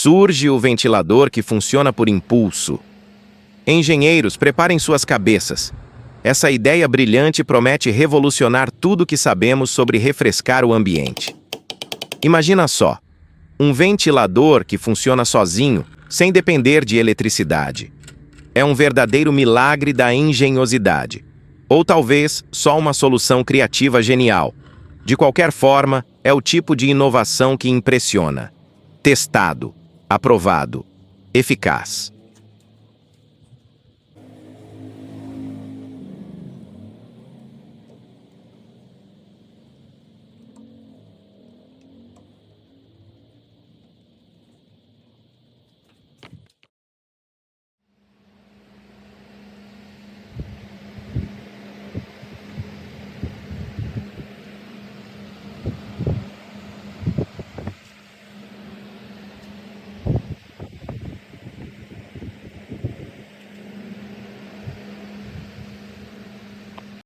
Surge o ventilador que funciona por impulso. Engenheiros, preparem suas cabeças. Essa ideia brilhante promete revolucionar tudo o que sabemos sobre refrescar o ambiente. Imagina só, um ventilador que funciona sozinho, sem depender de eletricidade. É um verdadeiro milagre da engenhosidade. Ou talvez só uma solução criativa genial. De qualquer forma, é o tipo de inovação que impressiona. Testado, aprovado, eficaz.